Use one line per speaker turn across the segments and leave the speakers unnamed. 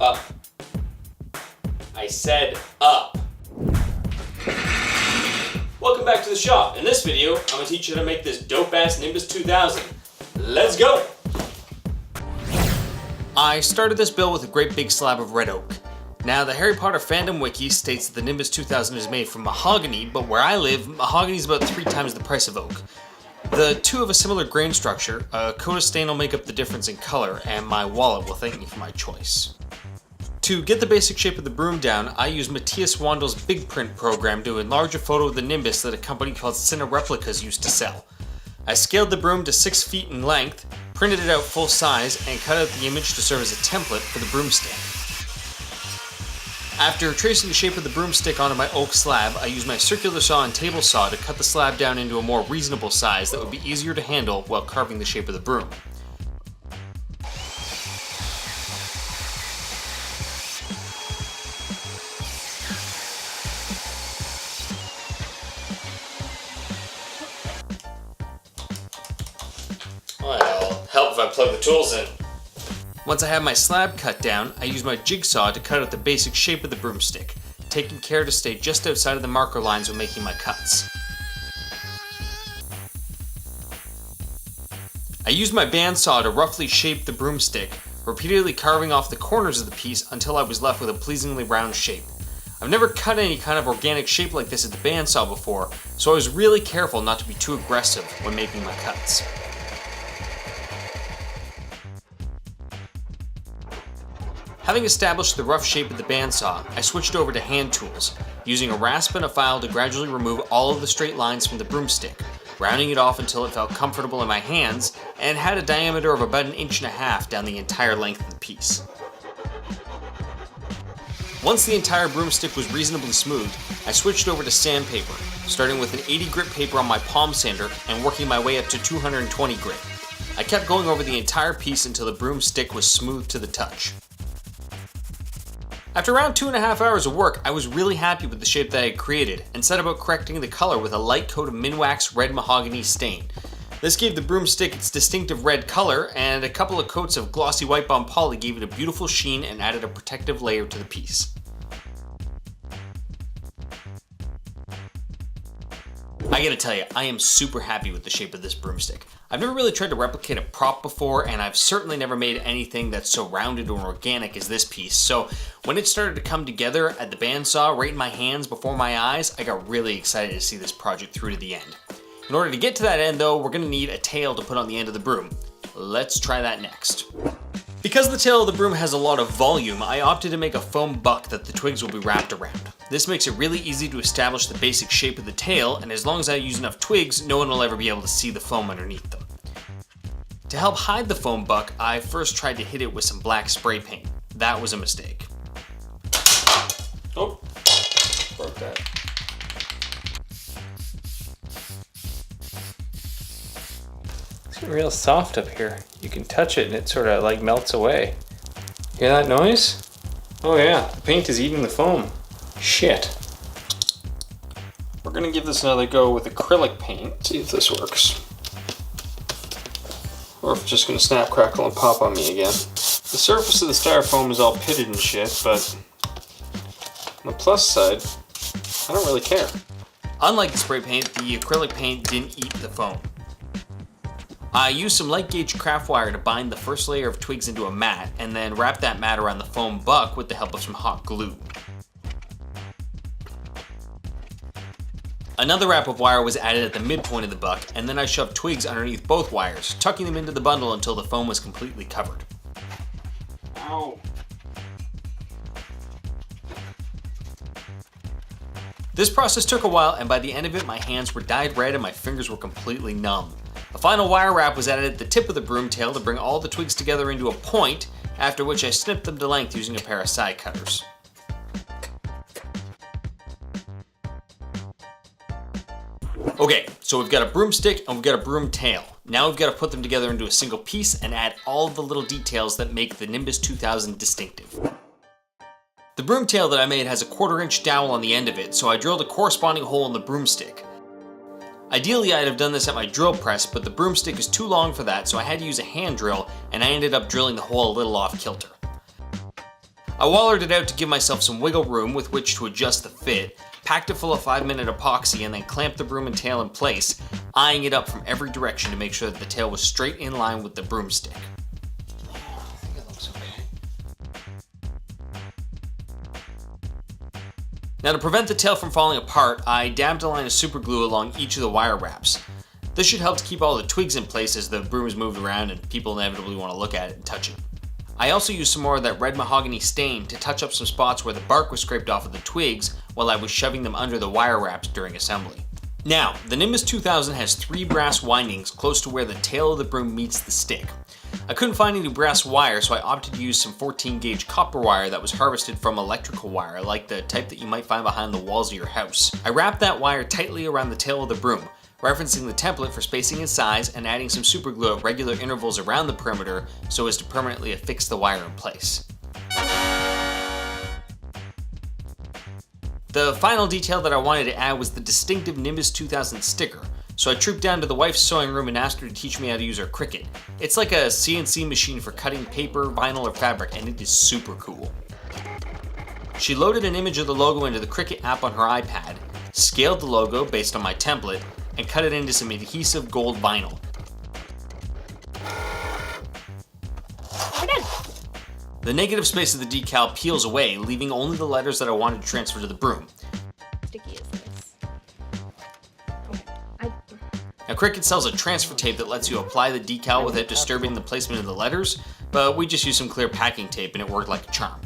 Up. I said up. Welcome back to the shop. In this video, I'm going to teach you how to make this dope-ass Nimbus 2000. Let's go! I started this build with a great big slab of red oak. Now, the Harry Potter fandom wiki states that the Nimbus 2000 is made from mahogany, but where I live, mahogany is about 3 times the price of oak. The two have a similar grain structure, a coat of stain will make up the difference in color, and my wallet will thank me for my choice. To get the basic shape of the broom down, I used Matthias Wandel's big print program to enlarge a photo of the Nimbus that a company called CineReplica used to sell. I scaled the broom to 6 feet in length, printed it out full size, and cut out the image to serve as a template for the broomstick. After tracing the shape of the broomstick onto my oak slab, I used my circular saw and table saw to cut the slab down into a more reasonable size that would be easier to handle while carving the shape of the broom. Well, it'll help if I plug the tools in. Once I had my slab cut down, I used my jigsaw to cut out the basic shape of the broomstick, taking care to stay just outside of the marker lines when making my cuts. I used my bandsaw to roughly shape the broomstick, repeatedly carving off the corners of the piece until I was left with a pleasingly round shape. I've never cut any kind of organic shape like this at the bandsaw before, so I was really careful not to be too aggressive when making my cuts. Having established the rough shape of the bandsaw, I switched over to hand tools, using a rasp and a file to gradually remove all of the straight lines from the broomstick, rounding it off until it felt comfortable in my hands and had a diameter of about 1.5 inches down the entire length of the piece. Once the entire broomstick was reasonably smooth, I switched over to sandpaper, starting with an 80 grit paper on my palm sander and working my way up to 220 grit. I kept going over the entire piece until the broomstick was smooth to the touch. After around 2.5 hours of work, I was really happy with the shape that I had created and set about correcting the color with a light coat of minwax red mahogany stain. This gave the broomstick its distinctive red color, and a couple of coats of glossy white bond poly gave it a beautiful sheen and added a protective layer to the piece. I gotta tell you, I am super happy with the shape of this broomstick. I've never really tried to replicate a prop before, and I've certainly never made anything that's so rounded or organic as this piece, so when it started to come together at the bandsaw right in my hands before my eyes, I got really excited to see this project through to the end. In order to get to that end though, we're gonna need a tail to put on the end of the broom. Let's try that next. Because the tail of the broom has a lot of volume, I opted to make a foam buck that the twigs will be wrapped around. This makes it really easy to establish the basic shape of the tail, and as long as I use enough twigs, no one will ever be able to see the foam underneath them. To help hide the foam buck, I first tried to hit it with some black spray paint. That was a mistake. Oh, broke that.
It's real soft up here. You can touch it and it sort of like melts away. Hear that noise? Oh yeah, the paint is eating the foam. Shit.
We're gonna give this another go with acrylic paint, see if this works. Or if it's just gonna snap, crackle, and pop on me again. The surface of the styrofoam is all pitted and shit, but on the plus side, I don't really care. Unlike the spray paint, the acrylic paint didn't eat the foam. I used some light gauge craft wire to bind the first layer of twigs into a mat, and then wrap that mat around the foam buck with the help of some hot glue. Another wrap of wire was added at the midpoint of the buck, and then I shoved twigs underneath both wires, tucking them into the bundle until the foam was completely covered. Ow. This process took a while, and by the end of it, my hands were dyed red and my fingers were completely numb. A final wire wrap was added at the tip of the broom tail to bring all the twigs together into a point, after which I snipped them to length using a pair of side cutters. Okay, so we've got a broomstick and we've got a broom tail. Now we've got to put them together into a single piece and add all the little details that make the Nimbus 2000 distinctive. The broom tail that I made has a 1/4 inch dowel on the end of it, so I drilled a corresponding hole in the broomstick. Ideally, I'd have done this at my drill press, but the broomstick is too long for that, so I had to use a hand drill, and I ended up drilling the hole a little off kilter. I wallered it out to give myself some wiggle room with which to adjust the fit, packed it full of 5-minute epoxy, and then clamped the broom and tail in place, eyeing it up from every direction to make sure that the tail was straight in line with the broomstick.
I think it looks okay.
Now, to prevent the tail from falling apart, I dabbed a line of super glue along each of the wire wraps. This should help to keep all the twigs in place as the broom is moved around and people inevitably want to look at it and touch it. I also used some more of that red mahogany stain to touch up some spots where the bark was scraped off of the twigs while I was shoving them under the wire wraps during assembly. Now, the Nimbus 2000 has 3 brass windings close to where the tail of the broom meets the stick. I couldn't find any brass wire, so I opted to use some 14 gauge copper wire that was harvested from electrical wire, like the type that you might find behind the walls of your house. I wrapped that wire tightly around the tail of the broom, referencing the template for spacing and size, and adding some super glue at regular intervals around the perimeter so as to permanently affix the wire in place. The final detail that I wanted to add was the distinctive Nimbus 2000 sticker, so I trooped down to the wife's sewing room and asked her to teach me how to use her Cricut. It's like a CNC machine for cutting paper, vinyl, or fabric, and it is super cool. She loaded an image of the logo into the Cricut app on her iPad, scaled the logo based on my template, and cut it into some adhesive gold vinyl.
We're done.
The negative space of the decal peels away, leaving only the letters that I wanted to transfer to the broom.
Sticky is this. Okay.
Now, Cricut sells a transfer tape that lets you apply the decal without disturbing the placement of the letters, but we just used some clear packing tape and it worked like a charm.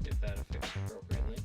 Get that affixed appropriately.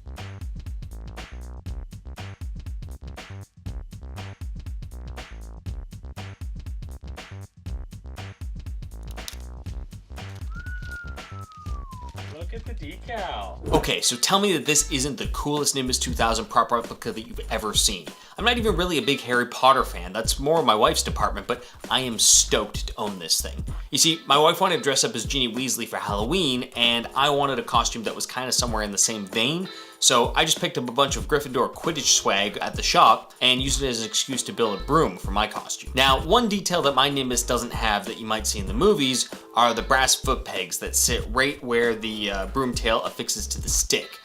Look at the decal.
Okay, so tell me that this isn't the coolest Nimbus 2000 prop replica that you've ever seen. I'm not even really a big Harry Potter fan, that's more my wife's department, but I am stoked to own this thing. You see, my wife wanted to dress up as Ginny Weasley for Halloween, and I wanted a costume that was kind of somewhere in the same vein, so I just picked up a bunch of Gryffindor Quidditch swag at the shop and used it as an excuse to build a broom for my costume. Now, one detail that my Nimbus doesn't have that you might see in the movies are the brass foot pegs that sit right where the broom tail affixes to the stick.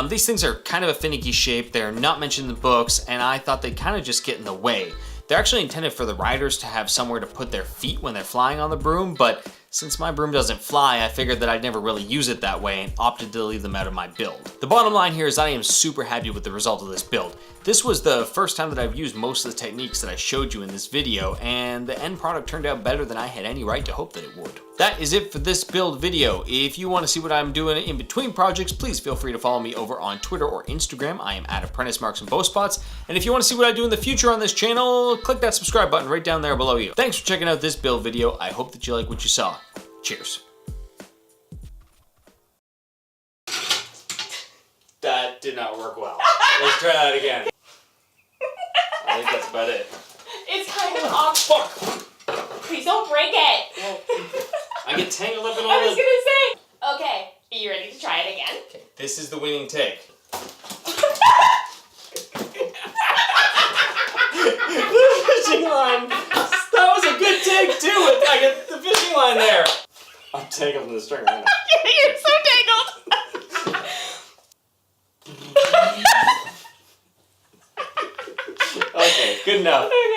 These things are kind of a finicky shape, they're not mentioned in the books, and I thought they'd kind of just get in the way. They're actually intended for the riders to have somewhere to put their feet when they're flying on the broom, but since my broom doesn't fly, I figured that I'd never really use it that way and opted to leave them out of my build. The bottom line here is I am super happy with the result of this build. This was the first time that I've used most of the techniques that I showed you in this video, and the end product turned out better than I had any right to hope that it would. That is it for this build video. If you want to see what I'm doing in between projects, please feel free to follow me over on Twitter or Instagram. I am at Apprentice Marks and Bow Spots. And if you want to see what I do in the future on this channel, click that subscribe button right down there below you. Thanks for checking out this build video. I hope that you like what you saw. Cheers. That did not work well. Let's try that again. I think that's about it.
It's kind of awkward.
Fuck!
Please don't break it.
Well, I get tangled up in all
I was
the...
gonna say. Okay, are you ready to try it again?
Okay, this is the winning take. The fishing line. That was a good take too. I get the fishing line there. I'm tangled in the string right now.
You're so tangled.
Okay, good enough.
Okay.